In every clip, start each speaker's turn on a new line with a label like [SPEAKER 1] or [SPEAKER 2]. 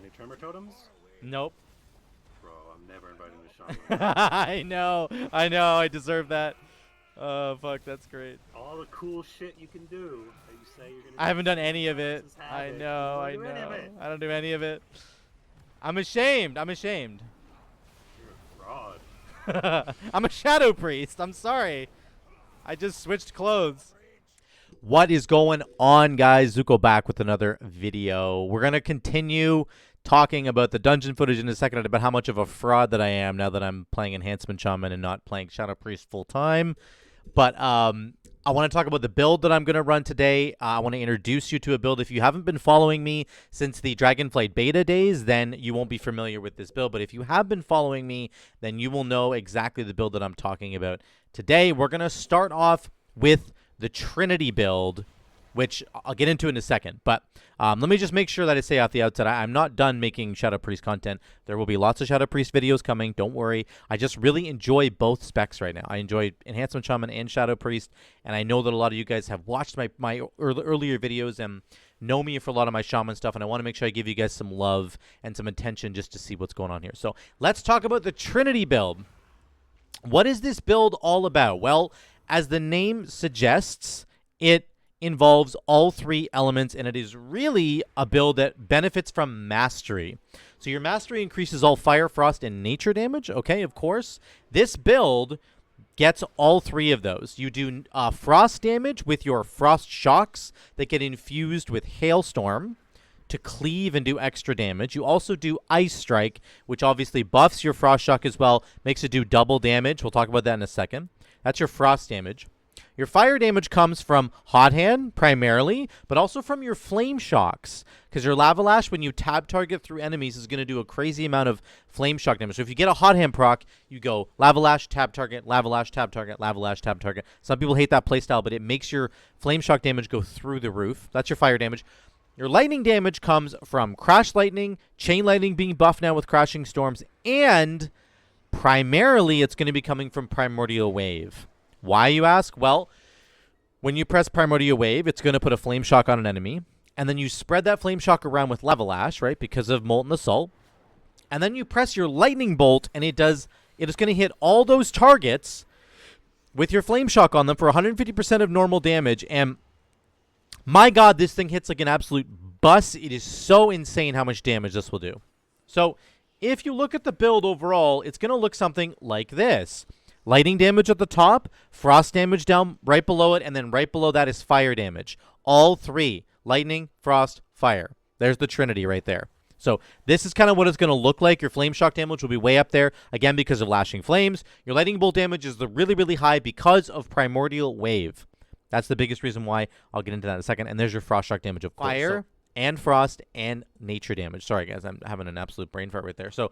[SPEAKER 1] Any Tremor Totems?
[SPEAKER 2] Nope.
[SPEAKER 1] Bro, I'm never inviting the Shaman.
[SPEAKER 2] I know, I deserve that. Oh, fuck, that's great.
[SPEAKER 1] All the cool shit you can do that you say you're gonna do.
[SPEAKER 2] I haven't done any of it. I
[SPEAKER 1] You
[SPEAKER 2] know,
[SPEAKER 1] don't
[SPEAKER 2] I
[SPEAKER 1] do any of
[SPEAKER 2] know.
[SPEAKER 1] it.
[SPEAKER 2] I don't do any of it. I'm ashamed. I'm ashamed.
[SPEAKER 1] You're a fraud.
[SPEAKER 2] I'm a shadow priest. I'm sorry. I just switched clothes. What is going on, guys? Zuko back with another video. We're going to continue talking about the dungeon footage in a second, about how much of a fraud that I am now that I'm playing Enhancement Shaman and not playing Shadow Priest full time. But I want to talk about the build that I'm going to run today. I want to introduce you to a build. If you haven't been following me since the Dragonflight beta days, then you won't be familiar with this build. But if you have been following me, then you will know exactly the build that I'm talking about. Today, we're going to start off with the Trinity build, which I'll get into in a second. But let me just make sure that I say at the outset, I'm not done making Shadow Priest content. There will be lots of Shadow Priest videos coming. Don't worry. I just really enjoy both specs right now. I enjoy Enhancement Shaman and Shadow Priest, and I know that a lot of you guys have watched my earlier videos and know me for a lot of my Shaman stuff, and I want to make sure I give you guys some love and some attention just to see what's going on here. So let's talk about the Trinity build. What is this build all about? Well, as the name suggests, it involves all three elements, and it is really a build that benefits from mastery. So your mastery increases all fire, frost, and nature damage. Okay, of course. This build gets all three of those. You do frost damage with your frost shocks that get infused with hailstorm to cleave and do extra damage. You also do Ice Strike, which obviously buffs your Frost Shock as well, makes it do double damage. We'll talk about that in a second. That's your Frost damage. Your Fire damage comes from Hot Hand, primarily, but also from your Flame Shocks, because your Lava Lash, when you tab target through enemies, is going to do a crazy amount of Flame Shock damage. So if you get a Hot Hand proc, you go Lava Lash, tab target, Lava Lash, tab target, Lava Lash, tab target. Some people hate that playstyle, but it makes your Flame Shock damage go through the roof. That's your Fire damage. Your lightning damage comes from Crash Lightning, Chain Lightning being buffed now with Crashing Storms, and primarily it's going to be coming from Primordial Wave. Why, you ask? Well, when you press Primordial Wave, it's going to put a Flame Shock on an enemy, and then you spread that Flame Shock around with Lava Lash, right, because of Molten Assault, and then you press your Lightning Bolt, and it is going to hit all those targets with your Flame Shock on them for 150% of normal damage, and my God, this thing hits like an absolute bus. It is so insane how much damage this will do. So if you look at the build overall, it's going to look something like this. Lightning damage at the top, frost damage down right below it, and then right below that is fire damage. All three. Lightning, frost, fire. There's the Trinity right there. So this is kind of what it's going to look like. Your Flame Shock damage will be way up there, again, because of Lashing Flames. Your Lightning Bolt damage is really, really high because of Primordial Wave. That's the biggest reason why. I'll get into that in a second. And there's your Frost Shock damage, of course. Fire and Frost and Nature damage. Sorry, guys. I'm having an absolute brain fart right there. So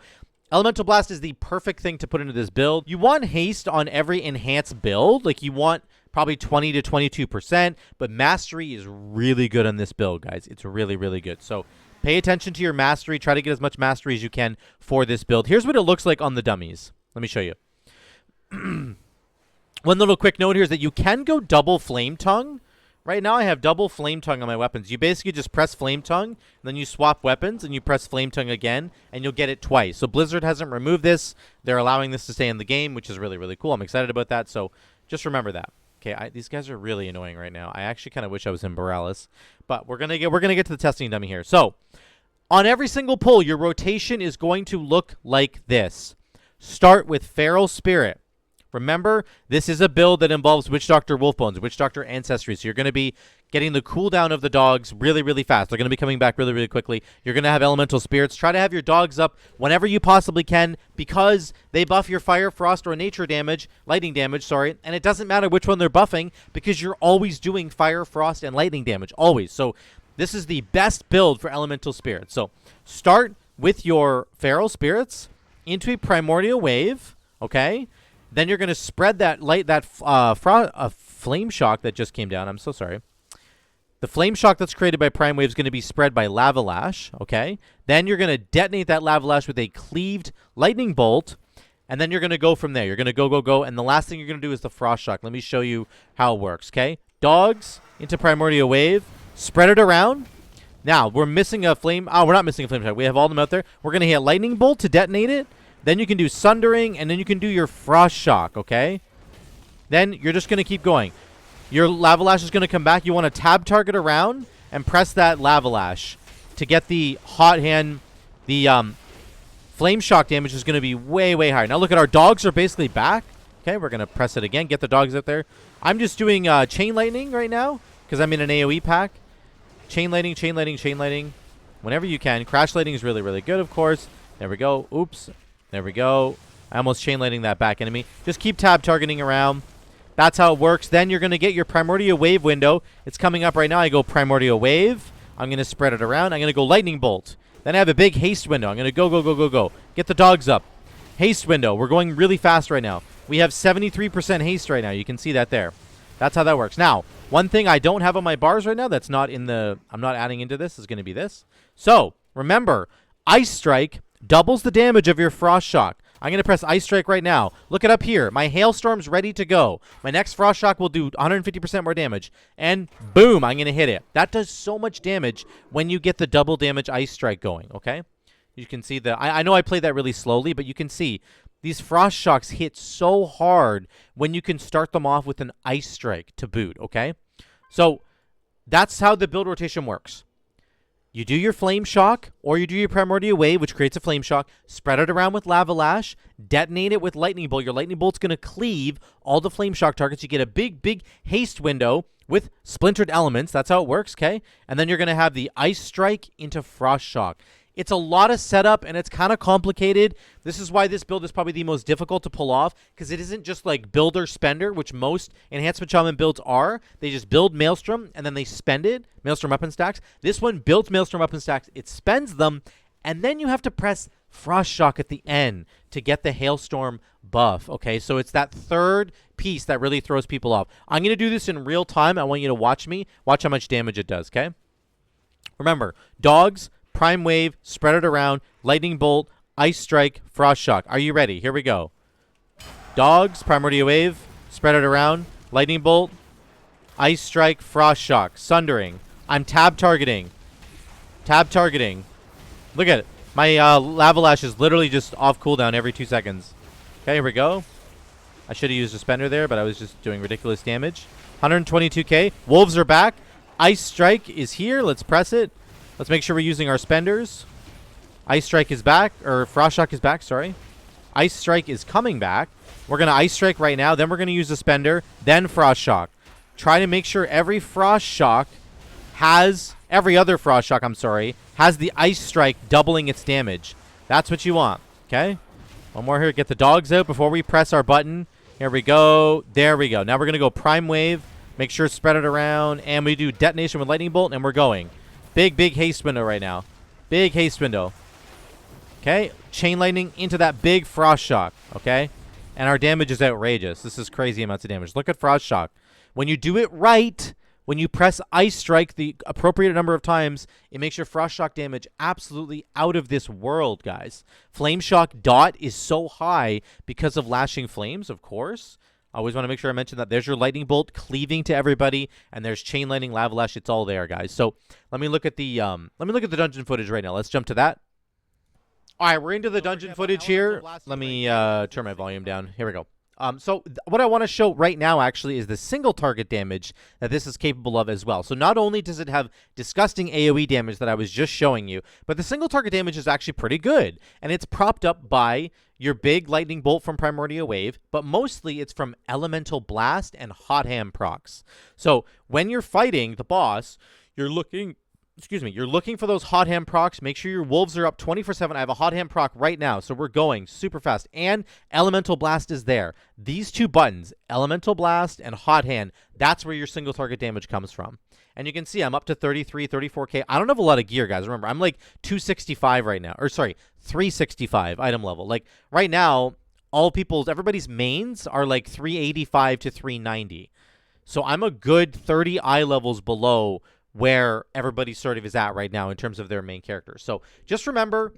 [SPEAKER 2] Elemental Blast is the perfect thing to put into this build. You want haste on every enhanced build. Like, you want probably 20 to 22%. But Mastery is really good on this build, guys. It's really, really good. So pay attention to your Mastery. Try to get as much Mastery as you can for this build. Here's what it looks like on the dummies. Let me show you. One little quick note here is that you can go double Flame Tongue. Right now I have double Flame Tongue on my weapons. You basically just press Flame Tongue, then you swap weapons, and you press Flame Tongue again, and you'll get it twice. So Blizzard hasn't removed this. They're allowing this to stay in the game, which is really, really cool. I'm excited about that, so just remember that. Okay, these guys are really annoying right now. I actually kind of wish I was in Borealis, but we're gonna get to the testing dummy here. So on every single pull, your rotation is going to look like this. Start with Feral Spirit. Remember, this is a build that involves Witch Doctor Wolfbones, Witch Doctor Ancestry. So you're going to be getting the cooldown of the dogs really, really fast. They're going to be coming back really, really quickly. You're going to have Elemental Spirits. Try to have your dogs up whenever you possibly can because they buff your Fire, Frost, or Nature damage, Lightning damage, sorry. And it doesn't matter which one they're buffing because you're always doing Fire, Frost, and Lightning damage, always. So this is the best build for Elemental Spirits. So start with your Feral Spirits into a Primordial Wave, okay? Then you're going to spread that Flame Shock that just came down. I'm so sorry. The Flame Shock that's created by Prime Wave is going to be spread by Lava Lash, okay? Then you're going to detonate that Lava Lash with a cleaved Lightning Bolt, and then you're going to go from there. You're going to go, and the last thing you're going to do is the Frost Shock. Let me show you how it works, okay? Dogs into Primordial Wave, spread it around, Now, we're missing a flame. Oh, we're not missing a flame shock. We have all of them out there. We're going to hit lightning bolt to detonate it. Then you can do sundering, and then you can do your frost shock, okay? Then you're just going to keep going. Your lava lash is going to come back. You want to tab target around and press that lava lash to get the hot hand. The flame shock damage is going to be way, way higher. Now look at our dogs are basically back. Okay, we're going to press it again. Get the dogs out there. I'm just doing chain lightning right now because I'm in an AoE pack. Chain lightning, chain lightning, chain lightning. Whenever you can. Crash lightning is really, really good, of course. There we go. Oops. There we go. I almost chain lightning that back enemy. Just keep tab targeting around. That's how it works. Then you're going to get your Primordial Wave window. It's coming up right now. I go Primordial Wave. I'm going to spread it around. I'm going to go Lightning Bolt. Then I have a big haste window. I'm going to go, go, go, go, go. Get the dogs up. Haste window. We're going really fast right now. We have 73% haste right now. You can see that there. That's how that works. Now, one thing I don't have on my bars right now that's not in the... I'm not adding into this is going to be this. So, remember, Ice Strike doubles the damage of your Frost Shock. I'm going to press Ice Strike right now. Look it up here. My Hailstorm's ready to go. My next Frost Shock will do 150% more damage. And boom, I'm going to hit it. That does so much damage when you get the double damage Ice Strike going, okay? You can see the... I know I played that really slowly, but you can see these Frost Shocks hit so hard when you can start them off with an Ice Strike to boot, okay? So that's how the build rotation works. You do your Flame Shock, or you do your Primordial Wave, which creates a Flame Shock, spread it around with Lava Lash, detonate it with Lightning Bolt. Your Lightning Bolt's going to cleave all the Flame Shock targets. You get a big, big haste window with Splintered Elements. That's how it works, okay? And then you're going to have the Ice Strike into Frost Shock. It's a lot of setup, and it's kind of complicated. This is why this build is probably the most difficult to pull off, because it isn't just like builder spender, which most Enhancement Shaman builds are. They just build Maelstrom, and then they spend it. Maelstrom weapon stacks. This one builds Maelstrom weapon stacks. It spends them, and then you have to press Frost Shock at the end to get the Hailstorm buff. Okay, so it's that third piece that really throws people off. I'm going to do this in real time. I want you to watch me. Watch how much damage it does, okay? Remember, dogs... Prime Wave, spread it around, Lightning Bolt, Ice Strike, Frost Shock. Are you ready? Here we go. Dogs, Primordial Wave, spread it around, Lightning Bolt, Ice Strike, Frost Shock, Sundering. I'm tab targeting. Tab targeting. Look at it. My Lava Lash is literally just off cooldown every 2 seconds. Okay, here we go. I should have used a spender there, but I was just doing ridiculous damage. 122k. Wolves are back. Ice Strike is here. Let's press it. Let's make sure we're using our spenders. Ice Strike is back, or Frost Shock is back, sorry. Ice Strike is coming back. We're going to Ice Strike right now, then we're going to use the spender, then Frost Shock. Try to make sure every Frost Shock has, every other Frost Shock, I'm sorry, has the Ice Strike doubling its damage. That's what you want, okay? One more here, get the dogs out before we press our button. Here we go, there we go. Now we're going to go Prime Wave, make sure it's spread it around, and we do Detonation with Lightning Bolt, and we're going. Big, big haste window right now. Big haste window. Okay. Chain lightning into that big Frost Shock. Okay. And our damage is outrageous. This is crazy amounts of damage. Look at Frost Shock. When you do it right, when you press Ice Strike the appropriate number of times, it makes your Frost Shock damage absolutely out of this world, guys. Flame Shock dot is so high because of lashing flames, of course. I always want to make sure I mention that. There's your Lightning Bolt cleaving to everybody, and there's Chain Lightning, Lava Lash. It's all there, guys. So let me look at the dungeon footage right now. Let's jump to that. All right, we're into the dungeon footage here. Let me turn my volume down. Here we go. So what I want to show right now actually is the single target damage that this is capable of as well. So not only does it have disgusting AoE damage that I was just showing you, but the single target damage is actually pretty good. And it's propped up by your big Lightning Bolt from Primordial Wave, but mostly it's from Elemental Blast and Hot Hand procs. So when you're fighting the boss, you're looking for those Hot Hand procs. Make sure your wolves are up 24/7. I have a Hot Hand proc right now, so we're going super fast. And Elemental Blast is there. These two buttons, Elemental Blast and Hot Hand, that's where your single target damage comes from. And you can see I'm up to 33, 34k. I don't have a lot of gear, guys. Remember, I'm like 265 right now. Or sorry, 365 item level. Like right now, everybody's mains are like 385 to 390. So I'm a good 30 eye levels below where everybody sort of is at right now in terms of their main characters. So just remember,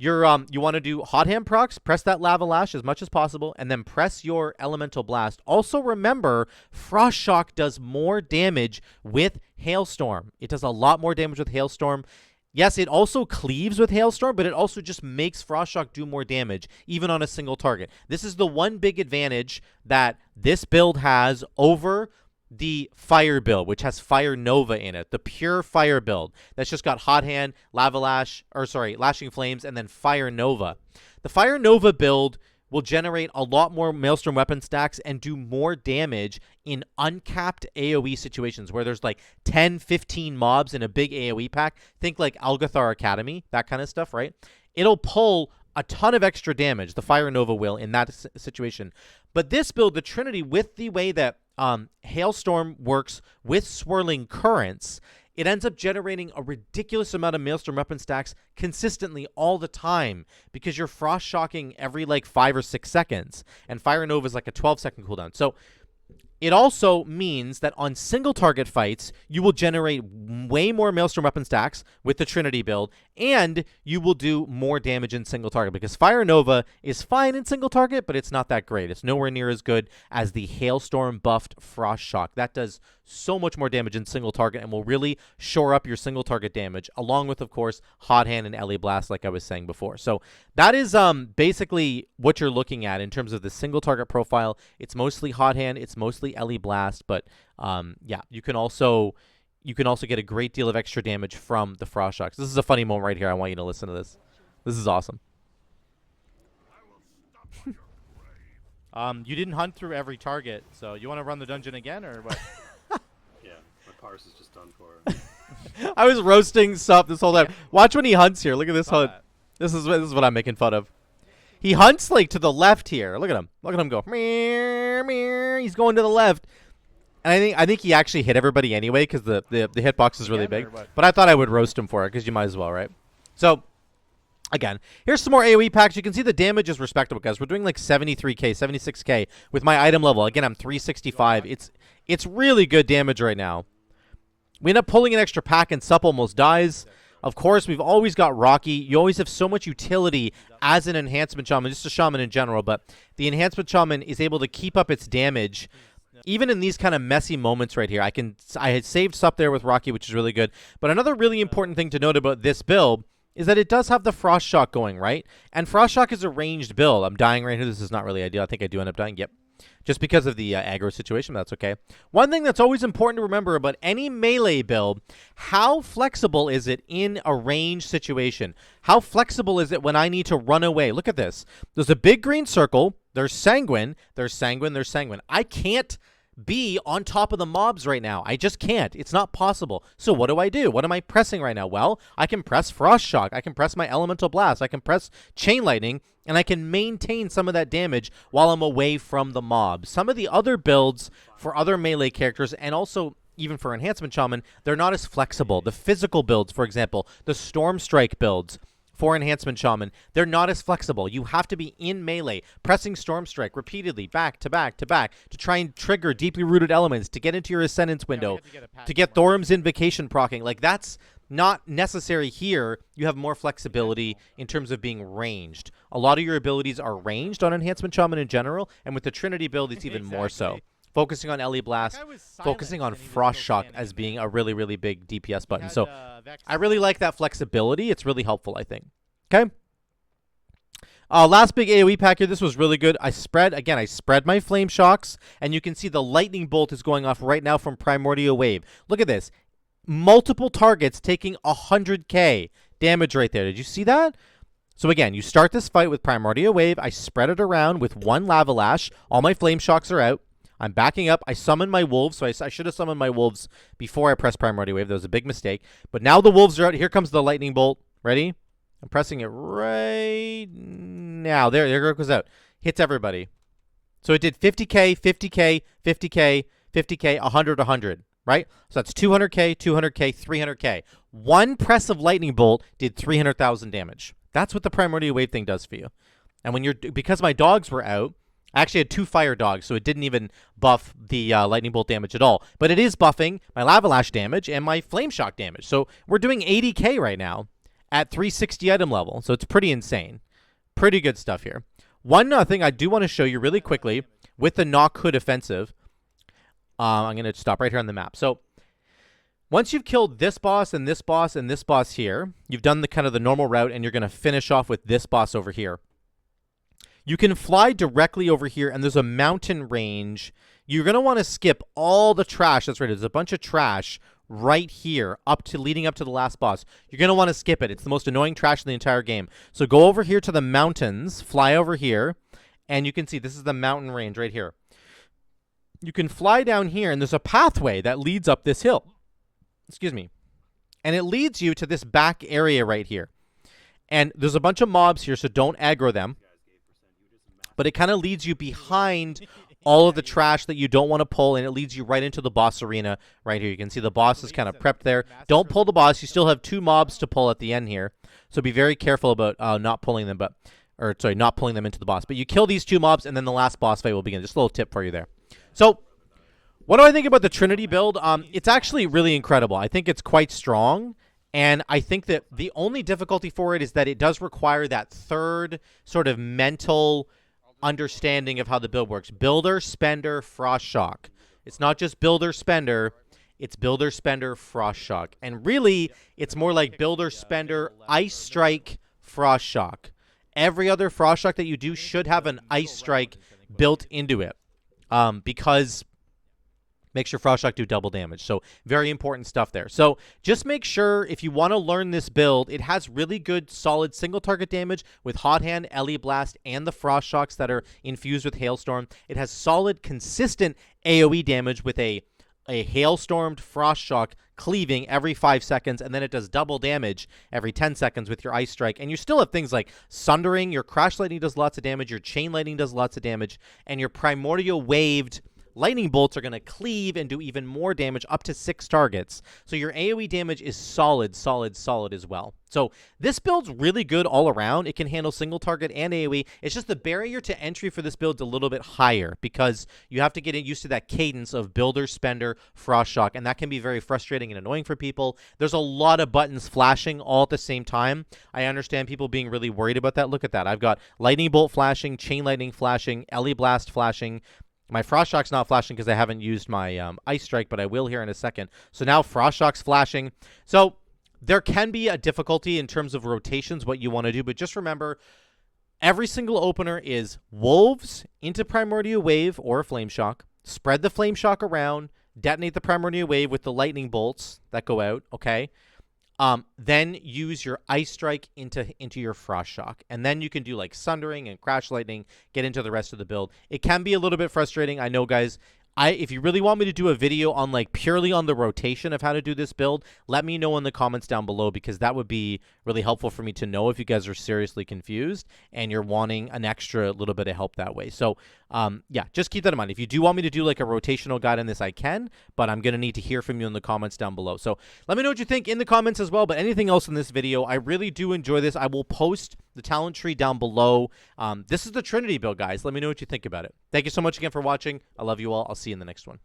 [SPEAKER 2] You want to do hot hand procs, press that lava lash as much as possible, and then press your elemental blast. Also remember, Frost Shock does more damage with Hailstorm. It does a lot more damage with Hailstorm. Yes, it also cleaves with Hailstorm, but it also just makes Frost Shock do more damage, even on a single target. This is the one big advantage that this build has over the Fire build, which has Fire Nova in it, the pure Fire build that's just got Hot Hand, Lava Lash, or sorry, Lashing Flames, and then Fire Nova. The Fire Nova build will generate a lot more Maelstrom weapon stacks and do more damage in uncapped AoE situations where there's like 10, 15 mobs in a big AoE pack. Think like Algathar Academy, that kind of stuff, right? It'll pull a ton of extra damage, the Fire Nova will, in that situation. But this build, the Trinity, with the way that Hailstorm works with Swirling Currents, it ends up generating a ridiculous amount of Maelstrom weapon stacks consistently all the time because you're Frost Shocking every like 5 or 6 seconds. And Fire Nova is like a 12-second cooldown. So it also means that on single target fights, you will generate way more Maelstrom weapon stacks with the Trinity build, and you will do more damage in single target because Fire Nova is fine in single target, but it's not that great. It's nowhere near as good as the Hailstorm buffed Frost Shock. That does so much more damage in single target and will really shore up your single target damage, along with, of course, Hot Hand and Ellie Blast, like I was saying before. So that is basically what you're looking at in terms of the single target profile. It's mostly Hot Hand, it's mostly Ellie Blast, but yeah, you can also get a great deal of extra damage from the Frost Shocks. This is a funny moment right here. I want you to listen to this. This is awesome. You didn't hunt through every target, so you want to run the dungeon again, or what?
[SPEAKER 1] Yeah, my parse is just done for.
[SPEAKER 2] I was roasting Sup this whole time. Watch when he hunts here. Look at this hunt. This is what I'm making fun of. He hunts like to the left here. Look at him. Look at him go. Meow, meow. He's going to the left. And I think he actually hit everybody anyway because the hitbox is really big. But I thought I would roast him for it because you might as well, right? So, again, here's some more AoE packs. You can see the damage is respectable, guys. We're doing like 73k, 76k with my item level. Again, I'm 365. It's really good damage right now. We end up pulling an extra pack and Sup almost dies. Of course, we've always got Rocky. You always have so much utility as an Enhancement Shaman, just a Shaman in general, but the Enhancement Shaman is able to keep up its damage even in these kind of messy moments right here. I had saved Sup there with Rocky, which is really good. But another really important thing to note about this build is that it does have the Frost Shock going, right? And Frost Shock is a ranged build. I'm dying right here. This is not really ideal. I think I do end up dying. Yep. Just because of the aggro situation, but that's okay. One thing that's always important to remember about any melee build, how flexible is it in a range situation? How flexible is it when I need to run away? Look at this. There's a big green circle. There's Sanguine. There's Sanguine. There's Sanguine. I can't be on top of the mobs right now. I just can't. It's not possible. So what do? What am I pressing right now? Well, I can press Frost Shock. I can press my Elemental Blast. I can press Chain Lightning, and I can maintain some of that damage while I'm away from the mob. Some of the other builds for other melee characters, and also even for Enhancement Shaman, they're not as flexible. The physical builds, for example, the Storm Strike builds for Enhancement Shaman, they're not as flexible. You have to be in melee, pressing Storm Strike repeatedly, back to back to back, to try and trigger deeply rooted elements, to get into your Ascendance window, to get Thorim's Invocation proccing. Like, that's not necessary here. You have more flexibility in terms of being ranged. A lot of your abilities are ranged on Enhancement Shaman in general, and with the Trinity build, it's even more so. Focusing on Ellie Blast, focusing on Frost Shock as being a really, really big DPS button. So I really like that flexibility. It's really helpful, I think. Okay. Last big AoE pack here. This was really good. I spread my Flame Shocks, and you can see the Lightning Bolt is going off right now from Primordial Wave. Look at this. Multiple targets taking 100k damage right there. Did you see that? So again, you start this fight with Primordial Wave. I spread it around with one Lava Lash. All my Flame Shocks are out. I'm backing up. I summon my wolves, so I should have summoned my wolves before I pressed Primordial Wave. That was a big mistake. But now the wolves are out. Here comes the Lightning Bolt. Ready? I'm pressing it right now. There it goes out. Hits everybody. So it did 50k, 50k, 50k, 50k, 100, 100, right? So that's 200k, 200k, 300k. One press of Lightning Bolt did 300,000 damage. That's what the Primordial Wave thing does for you. And when because my dogs were out, I actually had 2 fire dogs, so it didn't even buff the Lightning Bolt damage at all. But it is buffing my Lava Lash damage and my Flame Shock damage. So we're doing 80k right now. at 360 item level. So it's pretty insane. Pretty good stuff here. One thing I do want to show you really quickly with the Knock Hood offensive. I'm going to stop right here on the map. So once you've killed this boss and this boss and this boss here, you've done the kind of the normal route, and you're going to finish off with this boss over here. You can fly directly over here, and there's a mountain range. You're going to want to skip all the trash. That's right. There's a bunch of trash right here leading up to the last boss. You're going to want to skip it. It's the most annoying trash in the entire game. So go over here to the mountains, fly over here, and you can see this is the mountain range right here. You can fly down here, and there's a pathway that leads up this hill. Excuse me. And it leads you to this back area right here. And there's a bunch of mobs here, so don't aggro them. But it kind of leads you behind all of the trash that you don't want to pull, and it leads you right into the boss arena right here. You can see the boss is kind of prepped there. Don't pull the boss. You still have 2 mobs to pull at the end here. So be very careful about not pulling them, not pulling them into the boss. But you kill these 2 mobs, and then the last boss fight will begin. Just a little tip for you there. So what do I think about the Trinity build? It's actually really incredible. I think it's quite strong, and I think that the only difficulty for it is that it does require that third sort of mental understanding of how the build works. Builder, Spender, Frost Shock. It's not just Builder, Spender. It's Builder, Spender, Frost Shock. And really, it's more like Builder, Spender, Ice Strike, Frost Shock. Every other Frost Shock that you do should have an Ice Strike built into it. Because makes your Frost Shock do double damage. So very important stuff there. So just make sure if you want to learn this build, it has really good solid single target damage with Hot Hand, Ellie Blast, and the Frost Shocks that are infused with Hailstorm. It has solid consistent AoE damage with a Hailstormed Frost Shock cleaving every 5 seconds, and then it does double damage every 10 seconds with your Ice Strike. And you still have things like Sundering, your Crash Lightning does lots of damage, your Chain Lightning does lots of damage, and your Primordial Waved Lightning Bolts are going to cleave and do even more damage, up to 6 targets. So your AoE damage is solid, solid, solid as well. So this build's really good all around. It can handle single target and AoE. It's just the barrier to entry for this build's a little bit higher because you have to get used to that cadence of Builder, Spender, Frost Shock, and that can be very frustrating and annoying for people. There's a lot of buttons flashing all at the same time. I understand people being really worried about that. Look at that. I've got Lightning Bolt flashing, Chain Lightning flashing, Ellie Blast flashing. My Frost Shock's not flashing because I haven't used my Ice Strike, but I will here in a second. So now Frost Shock's flashing. So there can be a difficulty in terms of rotations, what you want to do, but just remember, every single opener is Wolves into Primordial Wave or a Flame Shock. Spread the Flame Shock around, detonate the Primordial Wave with the Lightning Bolts that go out, okay? Then use your Ice Strike into your Frost Shock. And then you can do like Sundering and Crash Lightning, get into the rest of the build. It can be a little bit frustrating. I know, guys. If you really want me to do a video on like purely on the rotation of how to do this build, let me know in the comments down below, because that would be really helpful for me to know if you guys are seriously confused and you're wanting an extra little bit of help that way. So yeah, just keep that in mind. If you do want me to do like a rotational guide on this, I can, but I'm going to need to hear from you in the comments down below. So let me know what you think in the comments as well. But anything else in this video, I really do enjoy this. I will post the talent tree down below. This is the Trinity build, guys. Let me know what you think about it. Thank you so much again for watching. I love you all. I'll see you in the next one.